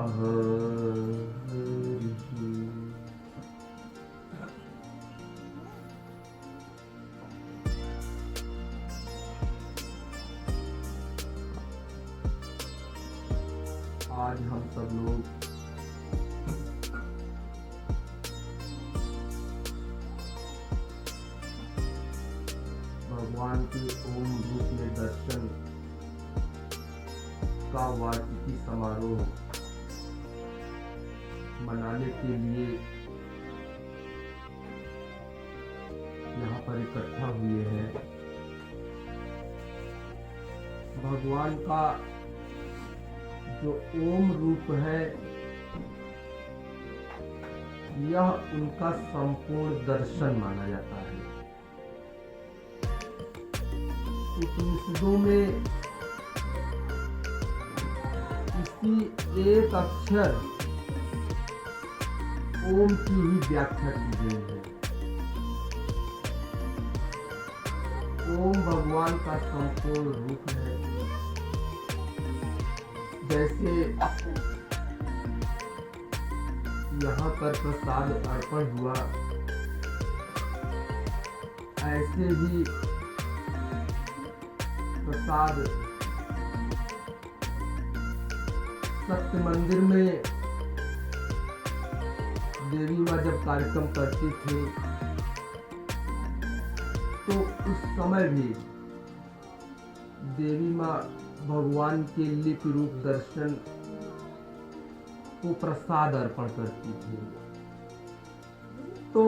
आज हम सब लोग भगवान के ओम रूप में दर्शन का वार्षिकी समारोह मनाने के लिए यहाँ पर इकट्ठा हुए हैं। भगवान का जो ओम रूप है यह उनका संपूर्ण दर्शन माना जाता है। उपनिषदों में इसी एक अक्षर ओम की ही व्याख्या की गई है। ओम भगवान का संपूर्ण रूप है। जैसे यहाँ पर प्रसाद अर्पण हुआ, ऐसे ही प्रसाद सत्य मंदिर में देवी माँ जब कार्यक्रम करती थी तो उस समय भी देवी माँ भगवान के लिपि रूप दर्शन को प्रसाद अर्पण करती थी। तो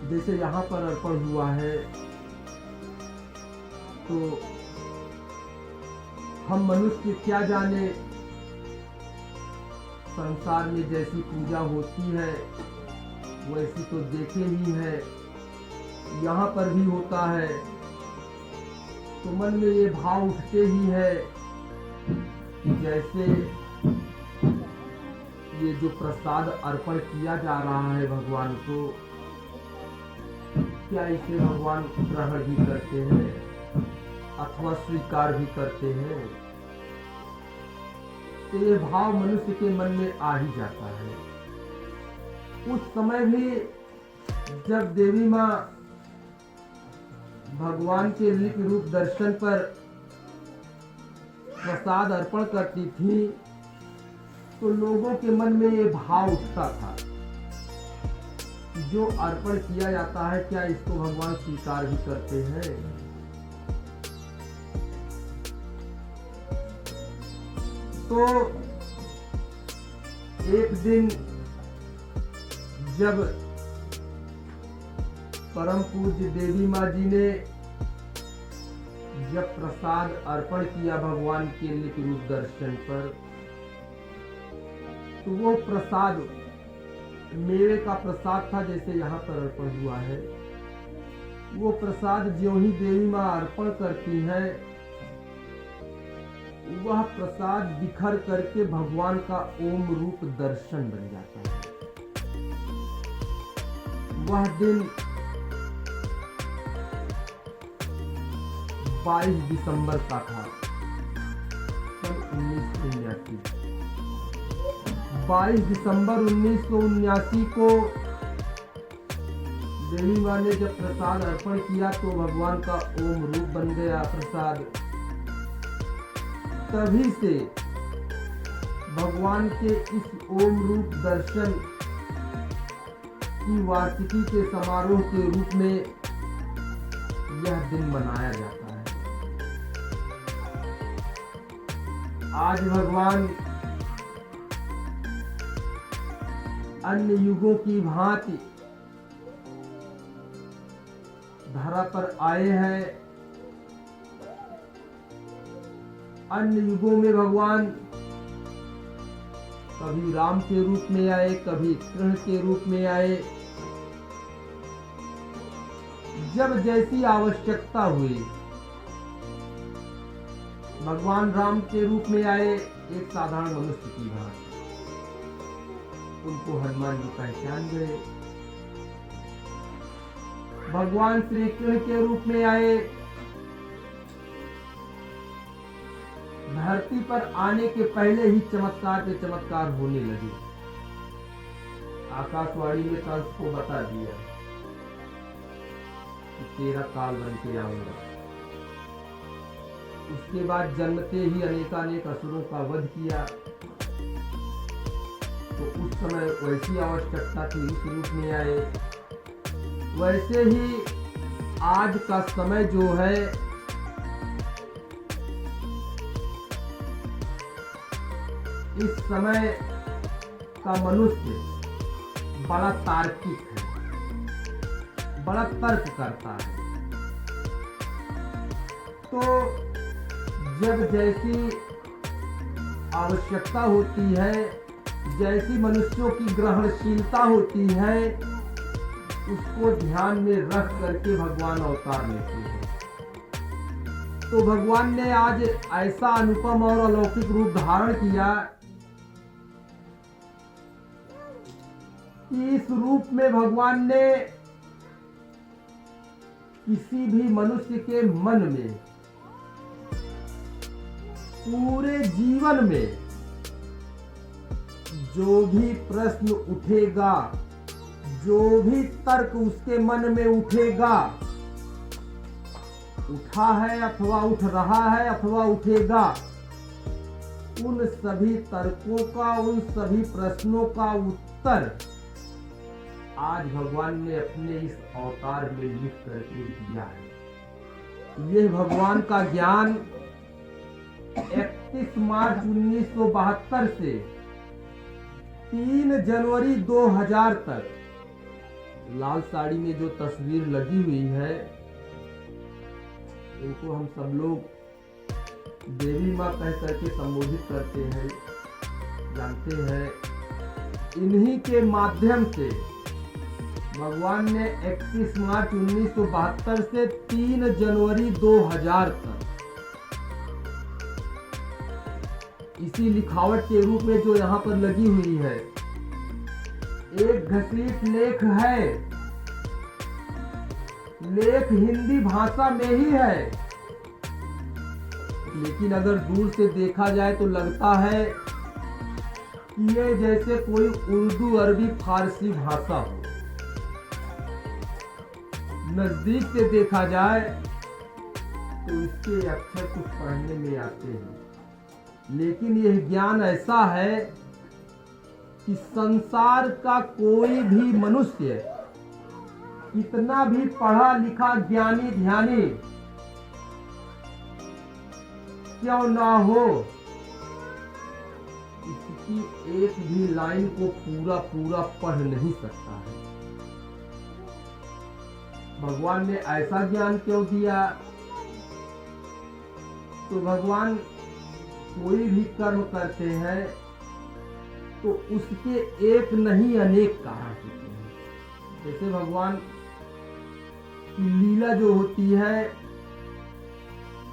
जैसे यहाँ पर अर्पण हुआ है तो हम मनुष्य क्या जाने, संसार में जैसी पूजा होती है वैसी तो देखे ही है, यहाँ पर भी होता है। तो मन में ये भाव उठते ही है कि जैसे ये जो प्रसाद अर्पण किया जा रहा है भगवान को, क्या इसे भगवान ग्रहण भी करते हैं अथवा स्वीकार भी करते हैं। तो ये भाव मनुष्य के मन में आ ही जाता है। उस समय भी जब देवी माँ भगवान के लिपि रूप दर्शन पर प्रसाद अर्पण करती थी तो लोगों के मन में ये भाव उठता था, जो अर्पण किया जाता है क्या इसको भगवान स्वीकार भी करते हैं। तो एक दिन जब परम पूज्य देवी माँ जी ने जब प्रसाद अर्पण किया भगवान के लिपि रूप दर्शन पर, तो वो प्रसाद मेवे का प्रसाद था जैसे यहाँ पर अर्पण हुआ है। वो प्रसाद ज्यों ही देवी माँ अर्पण करती है वह प्रसाद बिखर करके भगवान का ओम रूप दर्शन बन जाता है। वह दिन 22 दिसंबर का था सन 1979। 22 दिसंबर 1979 को देवी माँ ने जब प्रसाद अर्पण किया तो भगवान का ओम रूप बन गया प्रसाद। तभी से भगवान के इस ओम रूप दर्शन की वार्षिकी के समारोह के रूप में यह दिन मनाया जाता है। आज भगवान अन्य युगों की भांति धरा पर आए हैं। अन्य युगों में भगवान कभी राम के रूप में आए, कभी कृष्ण के रूप में आए। जब जैसी आवश्यकता हुई भगवान राम के रूप में आए एक साधारण मनुष्य की भांति। उनको हनुमान जी पहचान गए। भगवान श्री कृष्ण के रूप में आए धरती पर आने के पहले ही चमत्कार पे चमत्कार होने लगे। आकाशवाणी में कंस को बता दिया कि तेरा काल बन के आऊंगा। उसके बाद जन्मते ही अनेकानेक असुरों का वध किया। तो उस समय वैसी आवश्यकता थी, उस रूप में आए। वैसे ही आज का समय जो है इस समय का मनुष्य बड़ा तार्किक है, बड़ा तर्क करता है। तो जब जैसी आवश्यकता होती है, जैसी मनुष्यों की ग्रहणशीलता होती है, उसको ध्यान में रख करके भगवान अवतार लेते हैं। तो भगवान ने आज ऐसा अनुपम और अलौकिक रूप धारण किया कि इस रूप में भगवान ने किसी भी मनुष्य के मन में, पूरे जीवन में जो भी प्रश्न उठेगा, जो भी तर्क उसके मन में उठेगा, उठा है अथवा उठ रहा है अथवा उठेगा, उन सभी तर्कों का, उन सभी प्रश्नों का उत्तर आज भगवान ने अपने इस अवतार में लिख करके दिया है। यह भगवान का ज्ञान 31 मार्च 1972 से 3 जनवरी 2000 तक लाल साड़ी में जो तस्वीर लगी हुई है, इनको हम सब लोग देवी माँ कह करके संबोधित करते हैं, जानते हैं। इन्हीं के माध्यम से भगवान ने 31 मार्च 1972 से 3 जनवरी 2000 तक इसी लिखावट के रूप में जो यहाँ पर लगी हुई है, एक घसीट लेख है। लेख हिंदी भाषा में ही है, लेकिन अगर दूर से देखा जाए तो लगता है कि ये जैसे कोई उर्दू, अरबी, फारसी भाषा हो। नजदीक से देखा जाए तो इसके अक्षर कुछ पढ़ने में आते हैं, लेकिन यह ज्ञान ऐसा है कि संसार का कोई भी मनुष्य, कितना भी पढ़ा लिखा ज्ञानी ध्यानी क्यों ना हो, इसकी एक भी लाइन को पूरा पूरा पढ़ नहीं सकता है। भगवान ने ऐसा ज्ञान क्यों दिया? तो भगवान कोई भी कर्म करते हैं तो उसके एक नहीं अनेक कारण होते हैं। जैसे भगवान की लीला जो होती है,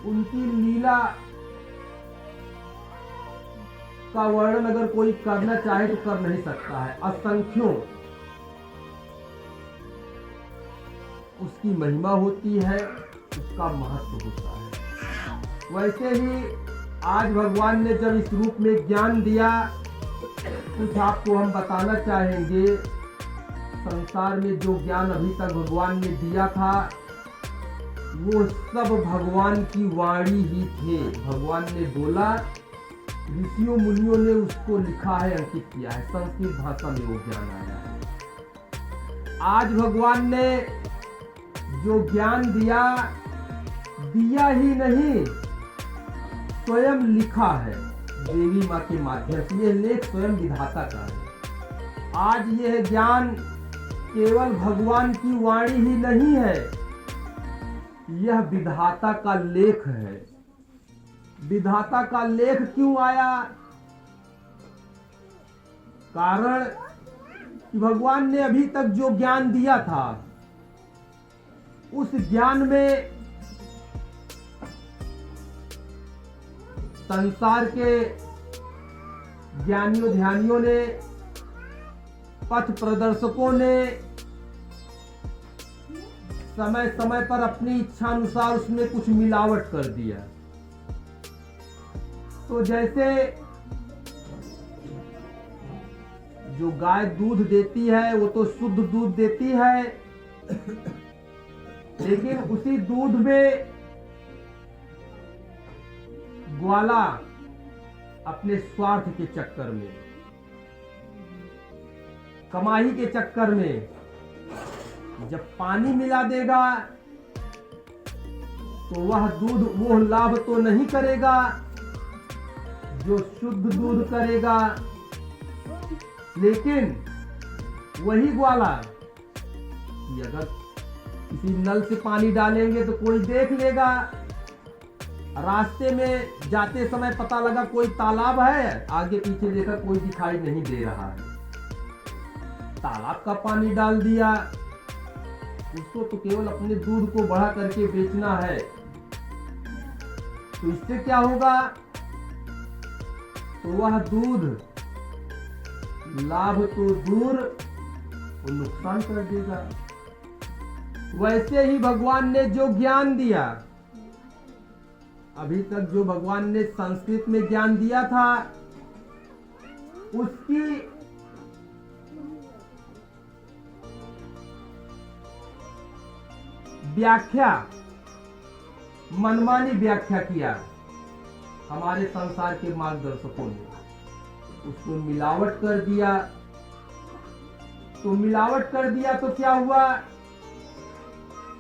उनकी लीला का वर्णन अगर कोई करना चाहे तो कर नहीं सकता है। असंख्यों उसकी महिमा होती है, उसका महत्व होता है। वैसे ही आज भगवान ने जब इस रूप में ज्ञान दिया, कुछ आपको हम बताना चाहेंगे। संसार में जो ज्ञान अभी तक भगवान ने दिया था, वो सब भगवान की वाणी ही थे। भगवान ने बोला, ऋषियों मुनियों ने उसको लिखा है, अंकित किया है, संस्कृत भाषा में वो ज्ञान आया है। आज भगवान ने जो ज्ञान दिया, दिया ही नहीं, स्वयं लिखा है देवी माँ के माध्यम से। यह लेख स्वयं विधाता का है। आज यह ज्ञान केवल भगवान की वाणी ही नहीं है, यह विधाता का लेख है। विधाता का लेख क्यों आया? कारण कि भगवान ने अभी तक जो ज्ञान दिया था, उस ज्ञान में संसार के ज्ञानियों ध्यानियों ने, पथ प्रदर्शकों ने समय समय पर अपनी इच्छा अनुसार उसमें कुछ मिलावट कर दिया। तो जैसे जो गाय दूध देती है वो तो शुद्ध दूध देती है, लेकिन उसी दूध में ग्वाला अपने स्वार्थ के चक्कर में, कमाई के चक्कर में जब पानी मिला देगा तो वह दूध वो लाभ तो नहीं करेगा जो शुद्ध दूध करेगा। लेकिन वही ग्वाला कि अगर किसी नल से पानी डालेंगे तो कोई देख लेगा, रास्ते में जाते समय पता लगा कोई तालाब है, आगे पीछे देखा कोई दिखाई नहीं दे रहा है, तालाब का पानी डाल दिया। उसको तो केवल अपने दूध को बढ़ा करके बेचना है। तो इससे क्या होगा, तो वह दूध लाभ तो दूर वो नुकसान कर देगा। वैसे ही भगवान ने जो ज्ञान दिया, अभी तक जो भगवान ने संस्कृत में ज्ञान दिया था, उसकी व्याख्या, मनमानी व्याख्या किया हमारे संसार के मार्गदर्शकों ने, उसको मिलावट कर दिया। तो मिलावट कर दिया तो क्या हुआ,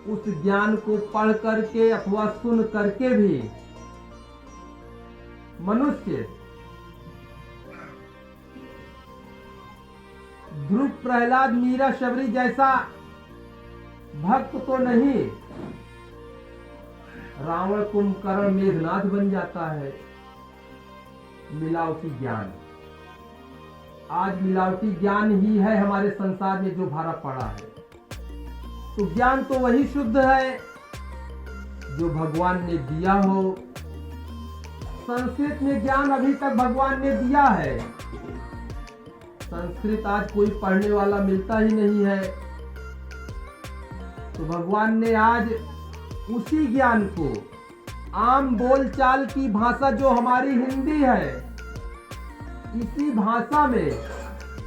उस ज्ञान को पढ़ करके अथवा सुन करके भी मनुष्य ध्रुव, प्रहलाद, मीरा, शबरी जैसा भक्त तो नहीं, रावण, कुंभकर्ण, मेघनाथ बन जाता है। मिलावटी ज्ञान, आज मिलावटी ज्ञान ही है हमारे संसार में जो भरा पड़ा है। तो ज्ञान तो वही शुद्ध है जो भगवान ने दिया हो। संस्कृत में ज्ञान अभी तक भगवान ने दिया है, संस्कृत आज कोई पढ़ने वाला मिलता ही नहीं है। तो भगवान ने आज उसी ज्ञान को, आम बोलचाल की भाषा जो हमारी हिंदी है, इसी भाषा में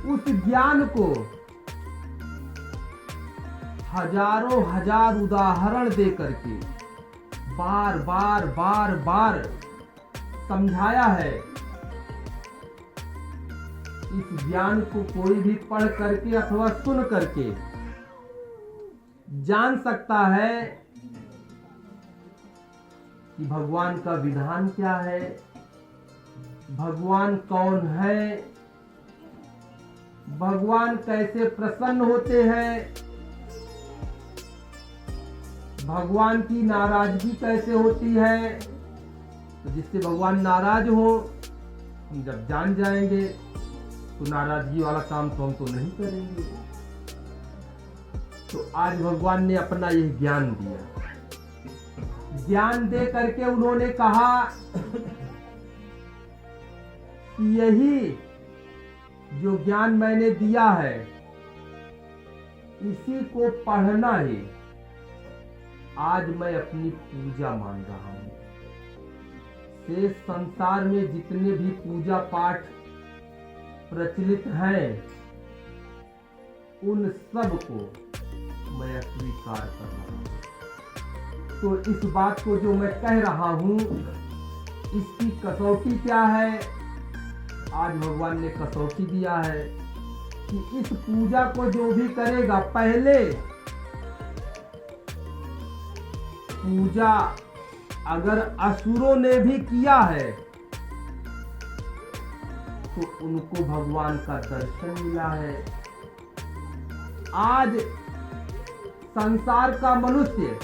उस ज्ञान को हजारों हजार उदाहरण दे करके बार बार बार बार समझाया है। इस ज्ञान को कोई भी पढ़ करके अथवा सुन करके जान सकता है कि भगवान का विधान क्या है, भगवान कौन है, भगवान कैसे प्रसन्न होते हैं, भगवान की नाराजगी कैसे होती है। तो जिससे भगवान नाराज हो, हम जब जान जाएंगे तो नाराजगी वाला काम तो हम तो नहीं करेंगे। तो आज भगवान ने अपना यह ज्ञान दिया। ज्ञान दे करके उन्होंने कहा कि यही जो ज्ञान मैंने दिया है, इसी को पढ़ना ही आज मैं अपनी पूजा मान रहा हूं। शेष संसार में जितने भी पूजा पाठ प्रचलित हैं, उन सब को मैं अस्वीकार कर रहा हूं। तो इस बात को जो मैं कह रहा हूं, इसकी कसौटी क्या है, आज भगवान ने कसौटी दिया है कि इस पूजा को जो भी करेगा, पहले पूजा अगर असुरों ने भी किया है तो उनको भगवान का दर्शन मिला है। आज संसार का मनुष्य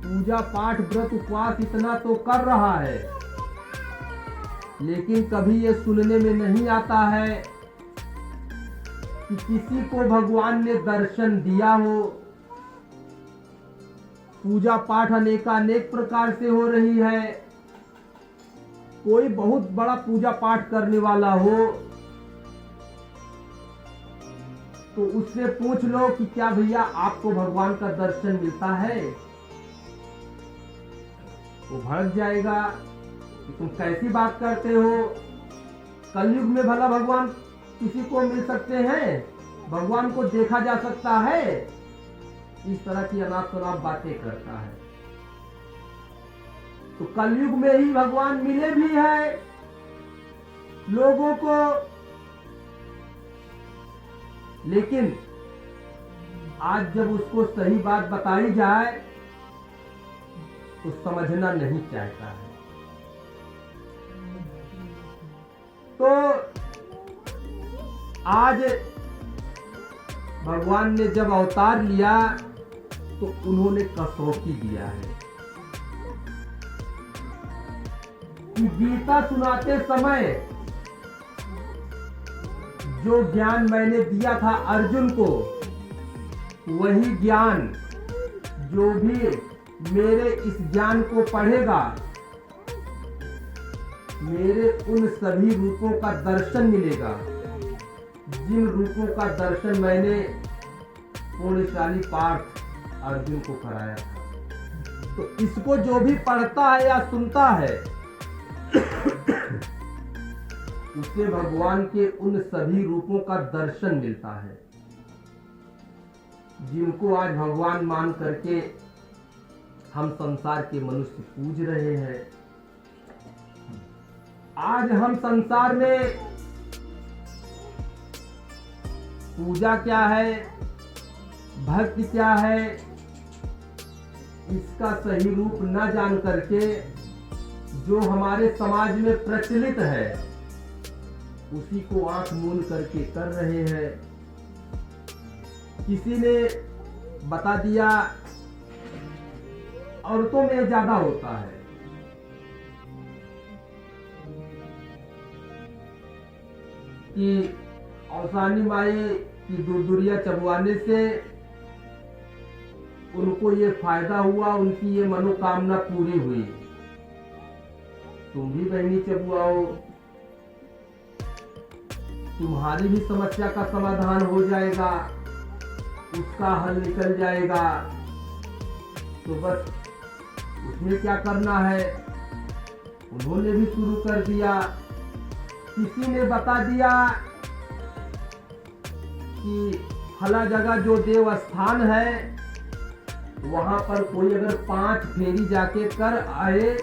पूजा पाठ व्रत उपवास इतना तो कर रहा है, लेकिन कभी ये सुनने में नहीं आता है कि किसी को भगवान ने दर्शन दिया हो। पूजा पाठ अनेकानेक प्रकार से हो रही है। कोई बहुत बड़ा पूजा पाठ करने वाला हो तो उससे पूछ लो कि क्या भैया आपको भगवान का दर्शन मिलता है? वो भड़क जाएगा, कि तुम कैसी बात करते हो, कलयुग में भला भगवान किसी को मिल सकते हैं, भगवान को देखा जा सकता है? इस तरह की अनाप शनाप बातें करता है। तो कलयुग में ही भगवान मिले भी है लोगों को, लेकिन आज जब उसको सही बात बताई जाए तो समझना नहीं चाहता है। तो आज भगवान ने जब अवतार लिया तो उन्होंने कसौटी दिया है कि गीता सुनाते समय जो ज्ञान मैंने दिया था अर्जुन को, वही ज्ञान जो भी मेरे इस ज्ञान को पढ़ेगा, मेरे उन सभी रूपों का दर्शन मिलेगा जिन रूपों का दर्शन मैंने पुण्यशाली पार्थ अर्जुन को कराया था। तो इसको जो भी पढ़ता है या सुनता है उसे भगवान के उन सभी रूपों का दर्शन मिलता है जिनको आज भगवान मान करके हम संसार के मनुष्य पूज रहे हैं। आज हम संसार में पूजा क्या है, भक्ति क्या है, इसका सही रूप न जान करके जो हमारे समाज में प्रचलित है उसी को आंख मूंद करके कर रहे हैं। किसी ने बता दिया औरतों में ज्यादा होता है, कि औसानी माई की दूरदुरिया चबवाने से उनको ये फायदा हुआ, उनकी ये मनोकामना पूरी हुई। तुम भी बहनी चबुआओ, तुम्हारी भी समस्या का समाधान हो जाएगा, उसका हल निकल जाएगा। तो बस उसमें क्या करना है, उन्होंने भी शुरू कर दिया। किसी ने बता दिया कि फला जगह जो देव स्थान है वहां पर कोई अगर 5 फेरी जाके कर आए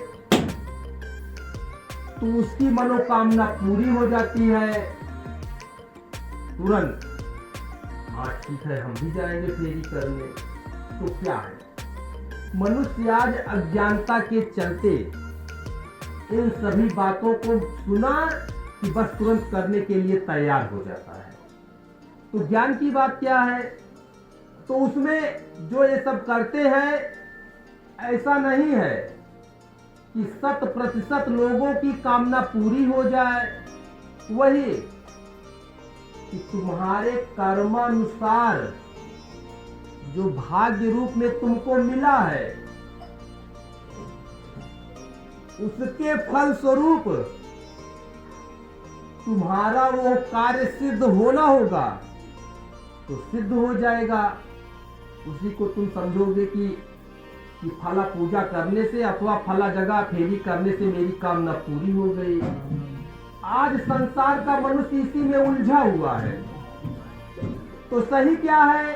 तो उसकी मनोकामना पूरी हो जाती है। तुरंत हाँ ठीक है, हम भी जाएंगे फेरी करने। तो क्या है, मनुष्य आज अज्ञानता के चलते इन सभी बातों को सुना कि बस तुरंत करने के लिए तैयार हो जाता है। तो ज्ञान की बात क्या है, तो उसमें जो ये सब करते हैं ऐसा नहीं है कि 100% लोगों की कामना पूरी हो जाए, वही कि तुम्हारे कर्मानुसार जो भाग्य रूप में तुमको मिला है उसके फल स्वरूप तुम्हारा वो कार्य सिद्ध होना होगा, तो सिद्ध हो जाएगा। उसी को तुम समझोगे कि फला पूजा करने से अथवा फला जगह फेरी करने से मेरी कामना पूरी हो गई। आज संसार का मनुष्य इसी में उलझा हुआ है। तो सही क्या है,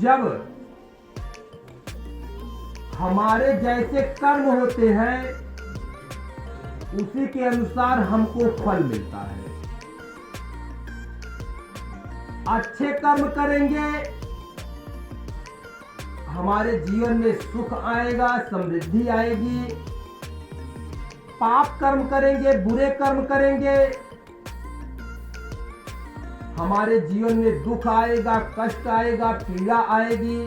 जब हमारे जैसे कर्म होते हैं उसी के अनुसार हमको फल मिलता है। अच्छे कर्म करेंगे हमारे जीवन में सुख आएगा, समृद्धि आएगी। पाप कर्म करेंगे, बुरे कर्म करेंगे, हमारे जीवन में दुख आएगा, कष्ट आएगा, पीड़ा आएगी।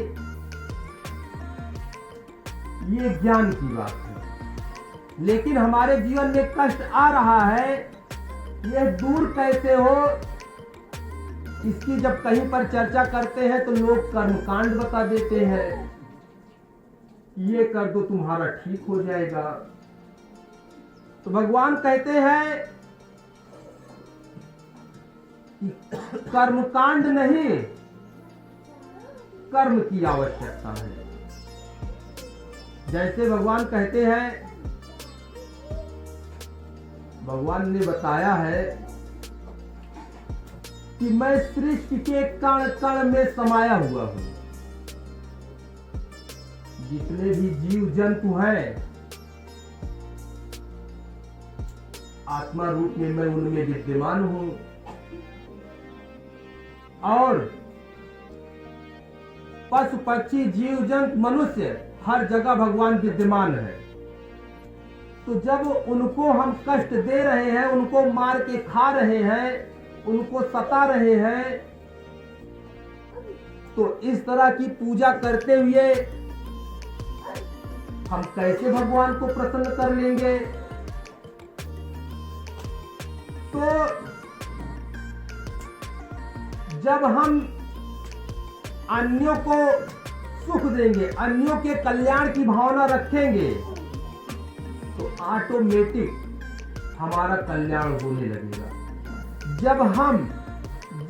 ये ज्ञान की बात है। लेकिन हमारे जीवन में कष्ट आ रहा है, यह दूर कैसे हो, इसकी जब कहीं पर चर्चा करते हैं तो लोग कर्मकांड बता देते हैं, ये कर दो तुम्हारा ठीक हो जाएगा। तो भगवान कहते हैं कि कर्मकांड नहीं, कर्म की आवश्यकता है। जैसे भगवान कहते हैं, भगवान ने बताया है कि मैं सृष्टि के कण कण में समाया हुआ हूं। जितने भी जीव जंतु हैं, आत्मा रूप में मैं उनमें विद्यमान हूं। और पशु पक्षी जीव जंतु मनुष्य हर जगह भगवान विद्यमान है। तो जब उनको हम कष्ट दे रहे हैं, उनको मार के खा रहे हैं, उनको सता रहे हैं, तो इस तरह की पूजा करते हुए हम कैसे भगवान को प्रसन्न कर लेंगे? तो जब हम अन्यों को सुख देंगे, अन्यों के कल्याण की भावना रखेंगे, तो ऑटोमेटिक हमारा कल्याण होने लगेगा। जब हम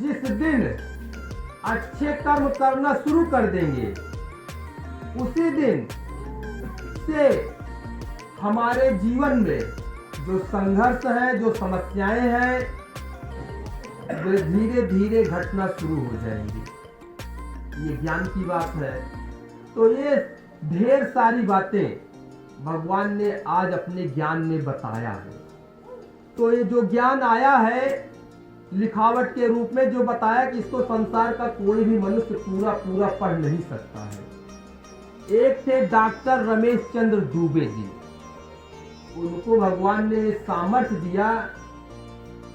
जिस दिन अच्छे कर्म करना शुरू कर देंगे, उसी दिन से हमारे जीवन में जो संघर्ष है, जो समस्याएं हैं, वे धीरे धीरे घटना शुरू हो जाएंगी। ये ज्ञान की बात है। तो ये ढेर सारी बातें भगवान ने आज अपने ज्ञान में बताया है। तो ये जो ज्ञान आया है लिखावट के रूप में, जो बताया कि इसको संसार का कोई भी मनुष्य पूरा पूरा पढ़ नहीं सकता है। एक थे डॉक्टर रमेश चंद्र दुबे जी, उनको भगवान ने सामर्थ्य दिया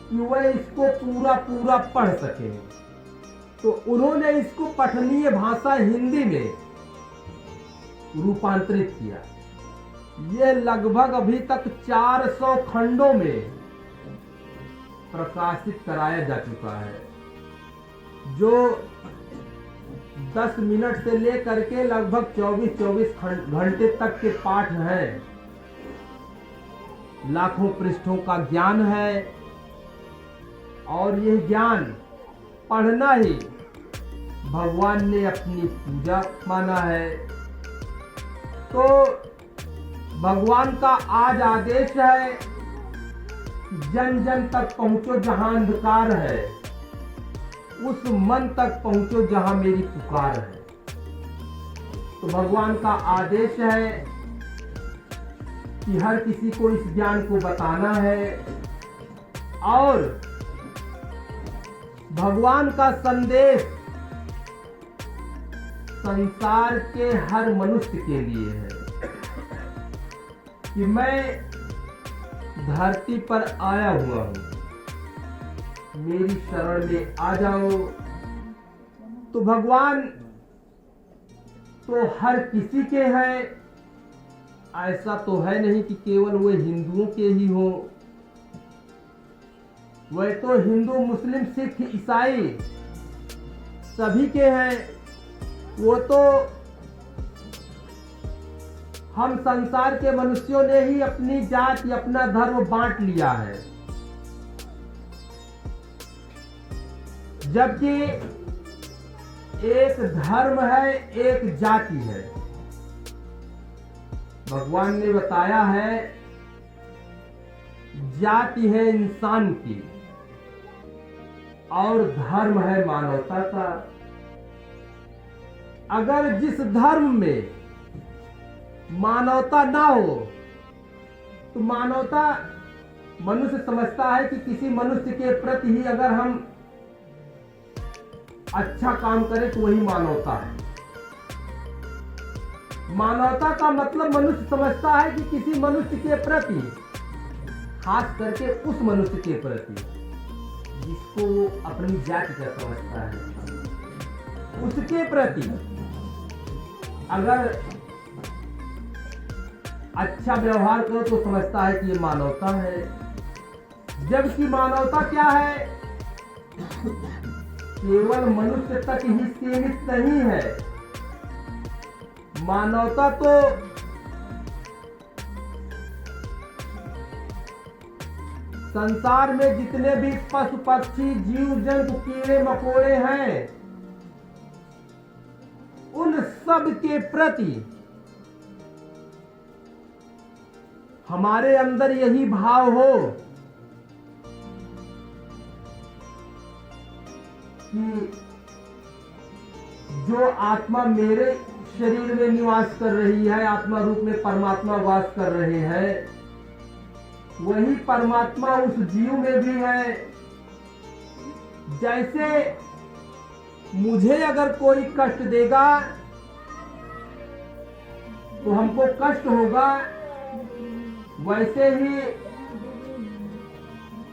कि वह इसको पूरा पूरा पढ़ सके। तो उन्होंने इसको पठनीय भाषा हिंदी में रूपांतरित किया। यह लगभग अभी तक 400 खंडों में प्रकाशित कराया जा चुका है, जो 10 मिनट से लेकर के लगभग 24 घंटे तक के पाठ हैं। लाखों पृष्ठों का ज्ञान है, और यह ज्ञान पढ़ना ही भगवान ने अपनी पूजा माना है। तो भगवान का आज आदेश है, जन जन तक पहुंचो जहां अंधकार है, उस मन तक पहुंचो जहां मेरी पुकार है। तो भगवान का आदेश है कि हर किसी को इस ज्ञान को बताना है, और भगवान का संदेश संसार के हर मनुष्य के लिए है कि मैं धरती पर आया हुआ हूं, मेरी शरण में आ जाओ। तो भगवान तो हर किसी के हैं, ऐसा तो है नहीं कि केवल वे हिंदुओं के ही हो। वह तो हिंदू, मुस्लिम, सिख, ईसाई सभी के हैं। वो तो हम संसार के मनुष्यों ने ही अपनी जात या अपना धर्म बांट लिया है, जबकि एक धर्म है, एक जाति है। भगवान ने बताया है, जाति है इंसान की और धर्म है मानवता का। अगर जिस धर्म में मानवता ना हो, तो मानवता मनुष्य समझता है कि किसी मनुष्य के प्रति ही अगर हम अच्छा काम करें तो वही मानवता है। मानवता का मतलब मनुष्य समझता है कि किसी मनुष्य के प्रति, खास करके उस मनुष्य के प्रति जिसको वो अपनी जाति का समझता है, उसके प्रति अगर अच्छा व्यवहार करो तो समझता है कि ये मानवता है। जबकि मानवता क्या है, केवल मनुष्य तक ही सीमित नहीं है। मानवता तो संसार में जितने भी पशु पक्षी जीव जंतु कीड़े मकोड़े हैं, उन सब के प्रति हमारे अंदर यही भाव हो कि जो आत्मा मेरे शरीर में निवास कर रही है, आत्मा रूप में परमात्मा वास कर रहे हैं, वही परमात्मा उस जीव में भी है। जैसे मुझे अगर कोई कष्ट देगा तो हमको कष्ट होगा, वैसे ही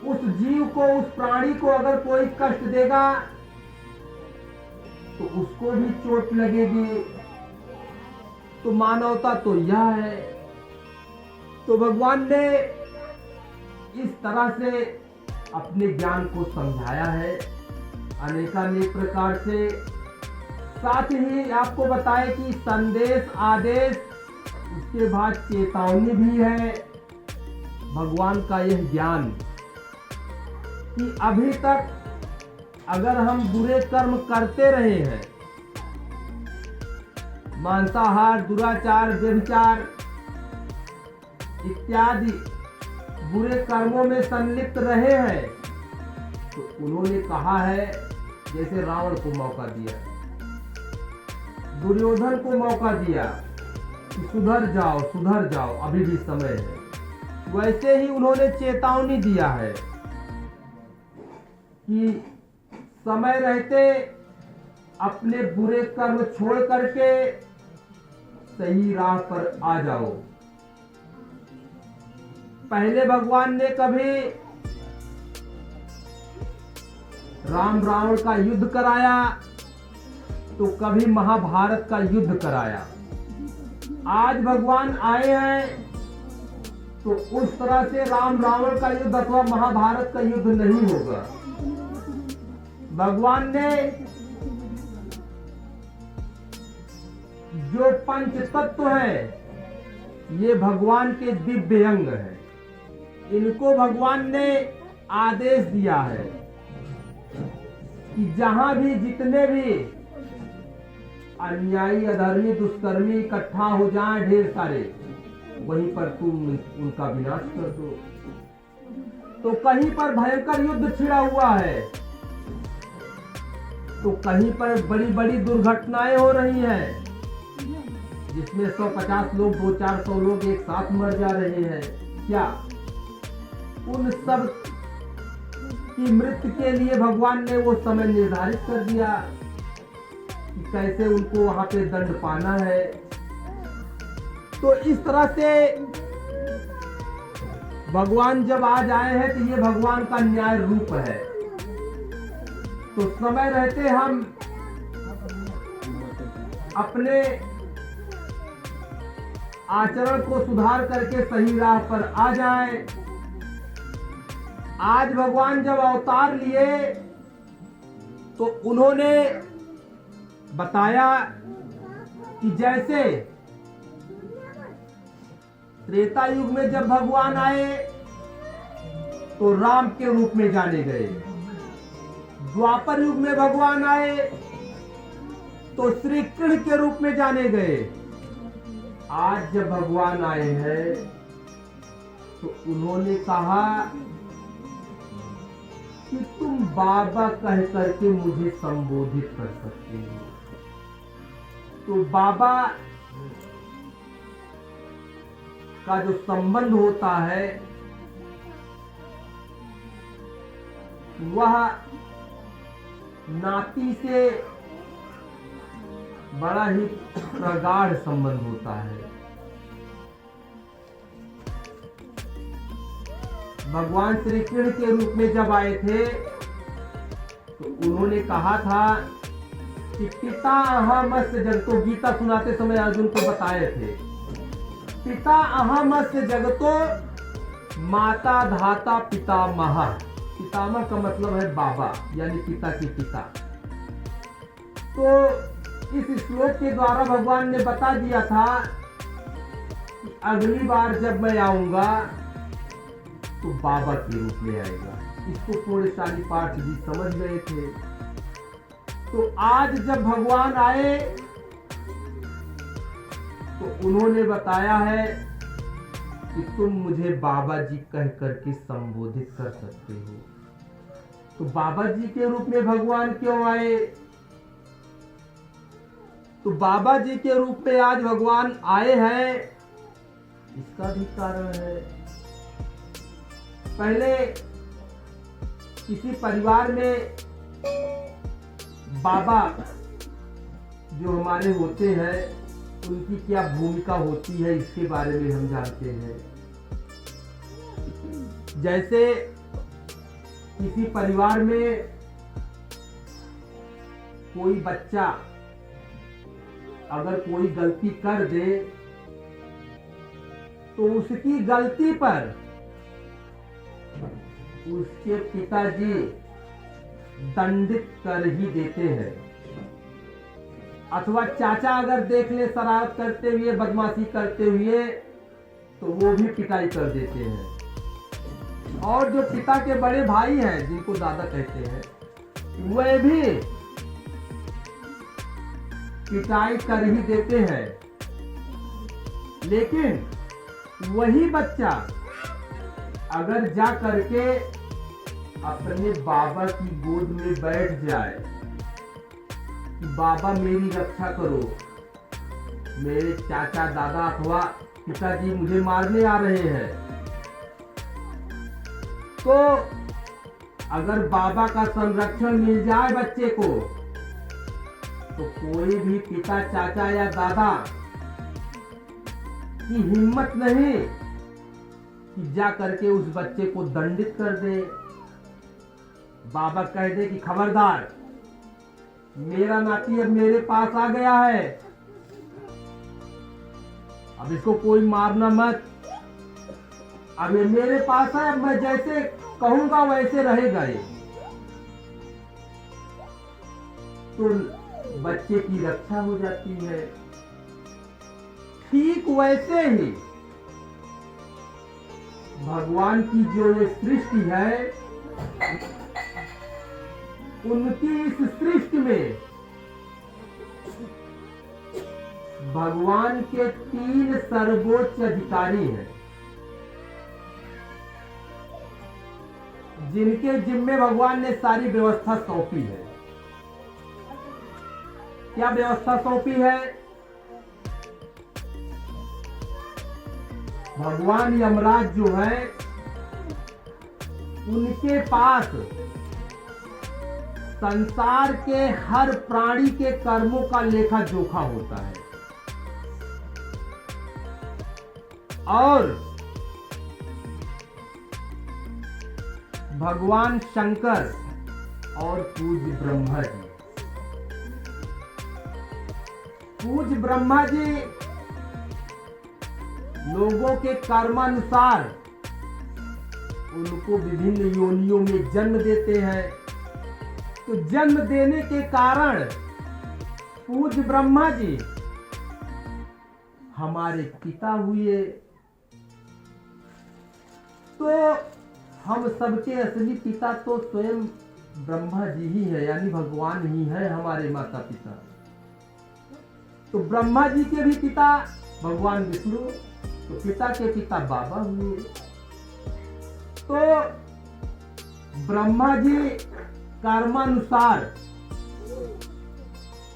उस जीव को, उस प्राणी को अगर कोई कष्ट देगा तो उसको भी चोट लगेगी। तो मानवता तो यह है। तो भगवान ने इस तरह से अपने ज्ञान को समझाया है अनेकानेक प्रकार से। साथ ही आपको बताए कि संदेश, आदेश, उसके बाद चेतावनी भी है भगवान का यह ज्ञान कि अभी तक अगर हम बुरे कर्म करते रहे हैं, मांसाहार, दुराचार, व्यभिचार इत्यादि बुरे कर्मों में संलिप्त रहे हैं, तो उन्होंने कहा है, जैसे रावण को मौका दिया, दुर्योधन को मौका दिया कि सुधर जाओ, अभी भी समय है। वैसे ही उन्होंने चेतावनी दिया है कि समय रहते अपने बुरे कर्म छोड़ करके सही राह पर आ जाओ। पहले भगवान ने कभी राम रावण का युद्ध कराया तो कभी महाभारत का युद्ध कराया। आज भगवान आए हैं तो उस तरह से राम रावण का युद्ध अथवा महाभारत का युद्ध नहीं होगा। भगवान ने जो पंच तत्व है, ये भगवान के दिव्य अंग है। इनको भगवान ने आदेश दिया है कि जहां भी जितने भी अन्यायी, अधर्मी, दुष्कर्मी इकट्ठा हो जाएं ढेर सारे, वहीं पर तुम उनका विनाश कर दो। तो कहीं पर भयंकर युद्ध छिड़ा हुआ है, तो कहीं पर बड़ी बड़ी दुर्घटनाएं हो रही हैं, जिसमें 150 लोग, 200-400 लोग एक साथ मर जा रहे हैं। क्या उन सब की मृत्यु के लिए भगवान ने वो समय निर्धारित कर दिया कि कैसे उनको वहां पे दंड पाना है? तो इस तरह से भगवान जब आज आए हैं तो ये भगवान का न्याय रूप है। तो समय रहते हम अपने आचरण को सुधार करके सही राह पर आ जाएं। आज भगवान जब अवतार लिए तो उन्होंने बताया कि जैसे त्रेता युग में जब भगवान आए तो राम के रूप में जाने गए, द्वापर युग में भगवान आए तो श्री कृष्ण के रूप में जाने गए। आज जब भगवान आए हैं तो उन्होंने कहा कि तुम बाबा कह करके मुझे संबोधित कर सकते हो। तो बाबा का जो संबंध होता है वह नाती से बड़ा ही प्रगाढ़ संबंध होता है। भगवान श्री कृष्ण के रूप में जब आए थे तो उन्होंने कहा था कि पिता अहमस्य जगतो, गीता सुनाते समय अर्जुन को बताए थे, पिता अहमस्य जगतो माता धाता पितामह। पितामह का मतलब है बाबा, यानी पिता के पिता। तो इस श्लोक के द्वारा भगवान ने बता दिया था कि अगली बार जब मैं आऊंगा तो बाबा के रूप में आएगा। इसको पुण्यशाली पार्थ जी समझ गए थे। तो आज जब भगवान आए तो उन्होंने बताया है कि तुम मुझे बाबा जी कह करके संबोधित कर सकते हो। तो बाबा जी के रूप में भगवान क्यों आए? तो बाबा जी के रूप में आज भगवान आए हैं, इसका भी कारण है। पहले किसी परिवार में बाबा जो हमारे होते हैं उनकी क्या भूमिका होती है इसके बारे में हम जानते हैं। जैसे किसी परिवार में कोई बच्चा अगर कोई गलती कर दे तो उसकी गलती पर उसके पिताजी दंडित कर ही देते हैं। अथवा चाचा अगर देख ले शरारत करते हुए, बदमाशी करते हुए, तो वो भी पिटाई कर देते हैं। और जो पिता के बड़े भाई हैं जिनको दादा कहते हैं, वे भी पिटाई कर ही देते हैं। लेकिन वही बच्चा अगर जा करके अपने बाबा की गोद में बैठ जाए कि बाबा मेरी रक्षा करो, मेरे चाचा दादा अथवा पिताजी मुझे मारने आ रहे हैं, तो अगर बाबा का संरक्षण मिल जाए बच्चे को, तो कोई भी पिता, चाचा या दादा की हिम्मत नहीं कि जा करके उस बच्चे को दंडित कर दे। बाबा कह दे कि खबरदार, मेरा नाती अब मेरे पास आ गया है, अब इसको कोई मारना मत, अब ये मेरे पास है, अब मैं जैसे कहूंगा वैसे रहेगा ये। तो बच्चे की रक्षा हो जाती है। ठीक वैसे ही भगवान की जो ये सृष्टि है, उनकी इस सृष्टि में भगवान के 3 सर्वोच्च अधिकारी हैं, जिनके जिम्मे भगवान ने सारी व्यवस्था सौंपी है। क्या व्यवस्था सौंपी है? भगवान यमराज जो है, उनके पास संसार के हर प्राणी के कर्मों का लेखा जोखा होता है। और भगवान शंकर और पूज्य ब्रह्मा जी, पूज्य ब्रह्मा जी लोगों के कर्मानुसार उनको विभिन्न योनियों में जन्म देते हैं। तो जन्म देने के कारण पूज्य ब्रह्मा जी हमारे पिता हुए। तो हम सबके असली पिता तो स्वयं ब्रह्मा जी ही है, यानी भगवान ही है हमारे माता पिता। तो ब्रह्मा जी के भी पिता भगवान विष्णु, तो पिता के पिता बाबा हुए। तो ब्रह्मा जी कर्मानुसार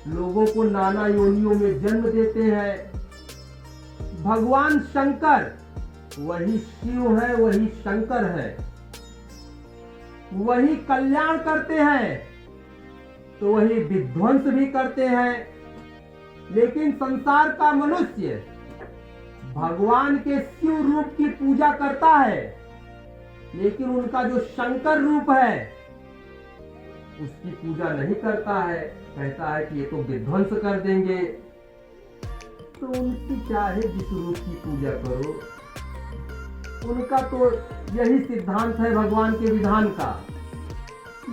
लोगों को नाना योनियों में जन्म देते हैं। भगवान शंकर वही शिव है, वही शंकर है, वही कल्याण करते हैं तो वही विध्वंस भी करते हैं। लेकिन संसार का मनुष्य भगवान के शिव रूप की पूजा करता है, लेकिन उनका जो शंकर रूप है उसकी पूजा नहीं करता है। कहता है कि ये तो विध्वंस कर देंगे। तो उनकी चाहे जिस रूप की पूजा करो, उनका तो यही सिद्धांत है भगवान के विधान का।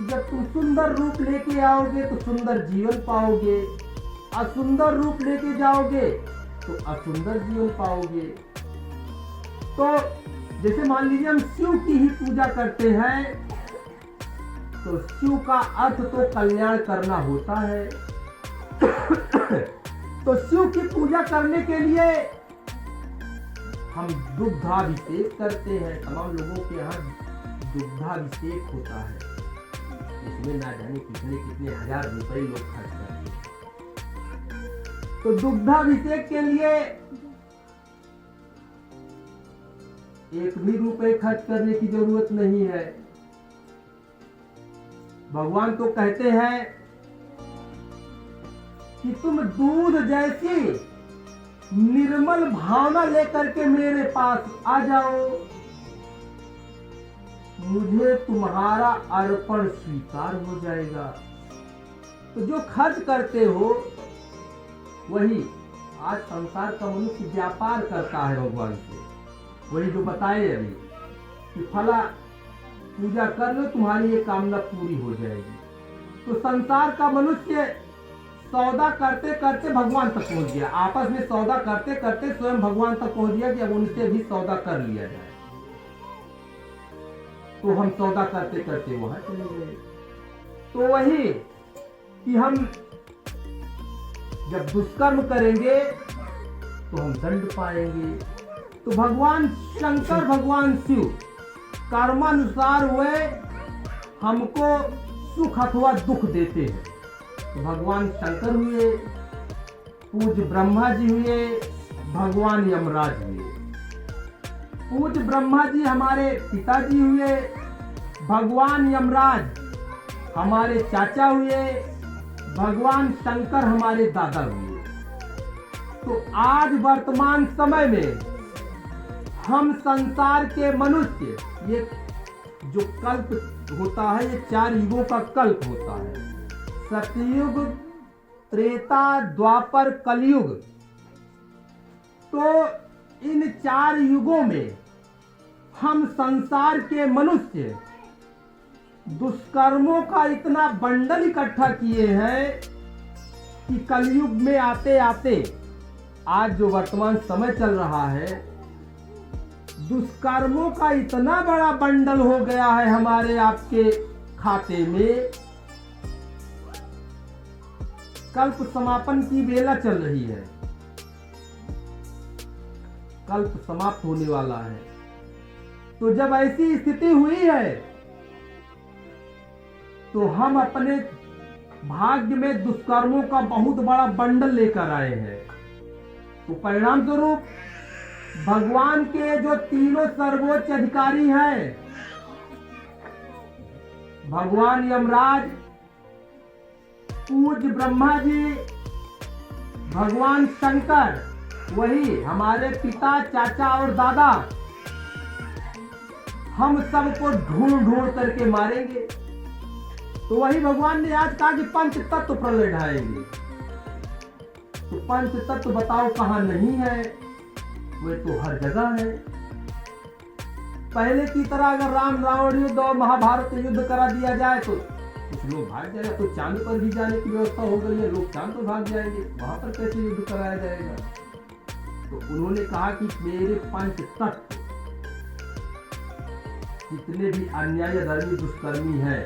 जब तुम सुंदर रूप लेके आओगे तो सुंदर जीवन पाओगे, असुंदर रूप लेके जाओगे तो असुंदर जीवन पाओगे। तो जैसे मान लीजिए हम शिव की ही पूजा करते हैं, तो शिव का अर्थ तो कल्याण करना होता है। तो शिव की पूजा करने के लिए हम दुग्धाभिषेक करते हैं। तमाम लोगों के यहाँ दुग्धाभिषेक होता है, इसमें ना जाने कितने कितने हजार रुपए लोग खर्च करते हैं। तो दुग्धाभिषेक के लिए एक भी रुपए खर्च करने की जरूरत नहीं है। भगवान तो कहते हैं कि तुम दूध जैसी निर्मल भावना लेकर के मेरे पास आ जाओ, मुझे तुम्हारा अर्पण स्वीकार हो जाएगा। तो जो खर्च करते हो वही, आज संसार का मनुष्य व्यापार करता है भगवान से, वही जो बताए अभी कि फला पूजा कर लो तुम्हारी ये कामना पूरी हो जाएगी। तो संसार का मनुष्य सौदा करते करते भगवान तक पहुंच गया, आपस में सौदा करते करते स्वयं भगवान तक पहुंच गया कि अब उनसे भी सौदा कर लिया जाए। तो हम सौदा करते करते वहां चले गए। तो वही कि हम जब दुष्कर्म करेंगे तो हम दंड पाएंगे। तो भगवान शंकर, भगवान शिव कर्मानुसार हुए हमको सुख अथवा दुख देते हैं। तो भगवान शंकर हुए, पूज्य ब्रह्मा जी हुए, भगवान यमराज हुए। पूज्य ब्रह्मा जी हमारे पिताजी हुए, भगवान यमराज हमारे चाचा हुए, भगवान शंकर हमारे दादा हुए। तो आज वर्तमान समय में हम संसार के मनुष्य, ये जो कल्प होता है ये 4 युगों का कल्प होता है, सतयुग, त्रेता, द्वापर, कलयुग। तो इन 4 युगों में हम संसार के मनुष्य दुष्कर्मों का इतना बंडल इकट्ठा किए हैं कि कलयुग में आते आते आज जो वर्तमान समय चल रहा है, दुष्कर्मों का इतना बड़ा बंडल हो गया है हमारे आपके खाते में। कल्प समापन की बेला चल रही है, कल्प समाप्त होने वाला है। तो जब ऐसी स्थिति हुई है तो हम अपने भाग्य में दुष्कर्मों का बहुत बड़ा बंडल लेकर आए हैं। तो परिणाम स्वरूप भगवान के जो तीनों सर्वोच्च अधिकारी हैं, भगवान यमराज, पूज्य ब्रह्मा जी, भगवान शंकर, वही हमारे पिता, चाचा और दादा, हम सबको ढूंढ ढूंढ करके मारेंगे। तो वही भगवान ने आज कहा कि पंच तत्व प्रलय ढाएंगे। तो पंच तत्व बताओ कहां नहीं है, वे तो हर जगह है। पहले की तरह अगर राम रावण युद्ध और महाभारत युद्ध करा दिया जाए तो कुछ लोग भाग जाएगा। तो चांद पर भी जाने की व्यवस्था हो गई है, लोग चांद पर भाग जाएंगे, वहां पर कैसे युद्ध कराया जाएगा। तो उन्होंने कहा कि मेरे पंच तत्व जितने भी अन्याय धर्मी दुष्कर्मी है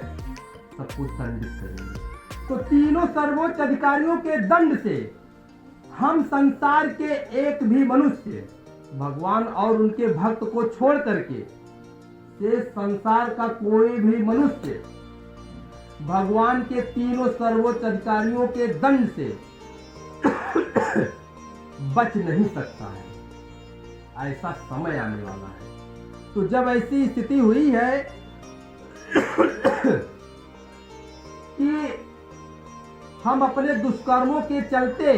सबको दंडित करेंगे। तो तीनों सर्वोच्च अधिकारियों के दंड से हम संसार के एक भी मनुष्य भगवान और उनके भक्त को छोड़ करके से संसार का कोई भी मनुष्य भगवान के तीनों सर्वोच्च अधिकारियों के दंड से बच नहीं सकता है। ऐसा समय आने वाला है। तो जब ऐसी स्थिति हुई है कि हम अपने दुष्कर्मों के चलते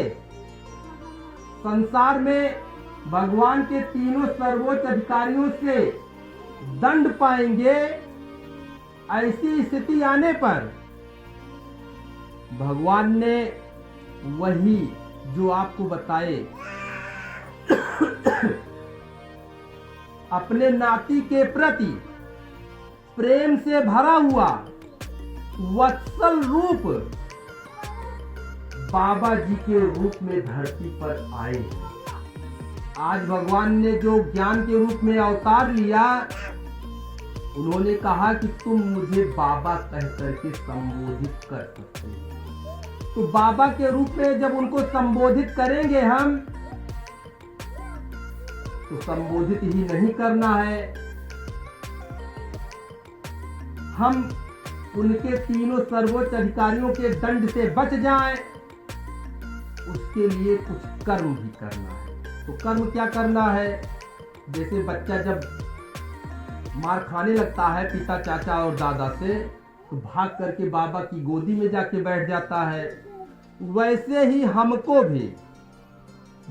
संसार में भगवान के तीनों सर्वोच्च अधिकारियों से दंड पाएंगे, ऐसी स्थिति आने पर भगवान ने वही जो आपको बताए अपने नाती के प्रति प्रेम से भरा हुआ वत्सल रूप बाबा जी के रूप में धरती पर आए हैं। आज भगवान ने जो ज्ञान के रूप में अवतार लिया, उन्होंने कहा कि तुम मुझे बाबा कह करके संबोधित कर सकते हो। तो बाबा के रूप में जब उनको संबोधित करेंगे हम, तो संबोधित ही नहीं करना है। हम उनके तीनों सर्वोच्च अधिकारियों के दंड से बच जाएं, उसके लिए कुछ कर्म भी करना है। तो कर्म क्या करना है? जैसे बच्चा जब मार खाने लगता है पिता, चाचा और दादा से, तो भाग करके बाबा की गोदी में जाके बैठ जाता है। वैसे ही हमको भी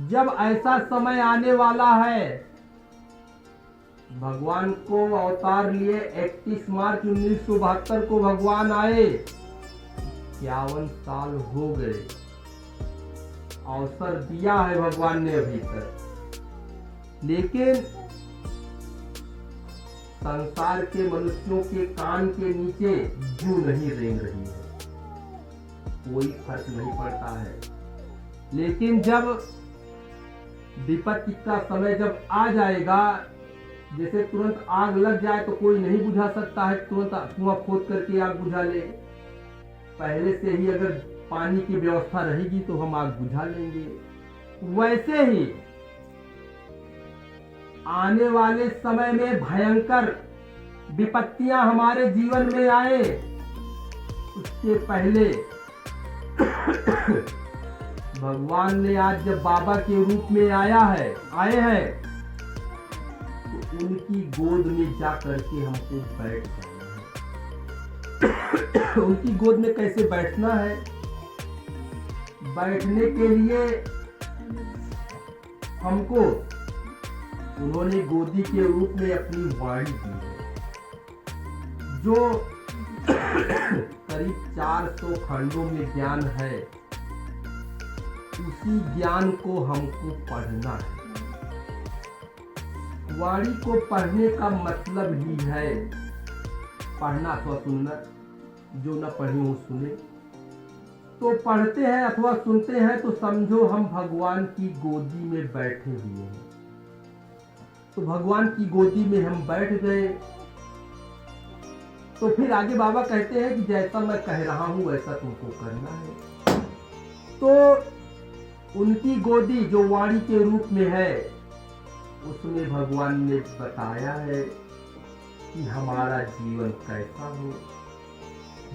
जब ऐसा समय आने वाला है, भगवान को अवतार लिए 31 मार्च 1972 को भगवान आए, 51 साल हो गए, अवसर दिया है भगवान ने अभी तक, लेकिन संसार के मनुष्यों के कान के नीचे जू नहीं रेंग रही है, कोई फर्क नहीं पड़ता है। लेकिन जब विपत्ति का समय जब आ जाएगा, जैसे तुरंत आग लग जाए तो कोई नहीं बुझा सकता है, तुरंत कुआं खोद करके आग बुझा ले। पहले से ही अगर पानी की व्यवस्था रहेगी तो हम आग बुझा लेंगे। वैसे ही आने वाले समय में भयंकर विपत्तियां हमारे जीवन में आए, उसके पहले भगवान ने आज जब बाबा के रूप में आए हैं, तो उनकी गोद में जा करके हमको बैठ जाना है। उनकी गोद में कैसे बैठना है? बैठने के लिए हमको उन्होंने गोदी के रूप में अपनी वाणी दी है, जो करीब 400 खंडों में ज्ञान है। उसी ज्ञान को हमको पढ़ना है। वाणी को पढ़ने का मतलब ही है पढ़ना अथवा सुनना। जो न पढ़े वो सुने। तो पढ़ते हैं अथवा सुनते हैं तो समझो हम भगवान की गोदी में बैठे हुए हैं। तो भगवान की गोदी में हम बैठ गए, तो फिर आगे बाबा कहते हैं कि जैसा मैं कह रहा हूं वैसा तुमको करना है। तो उनकी गोदी जो वाणी के रूप में है, उसमें भगवान ने बताया है कि हमारा जीवन कैसा हो,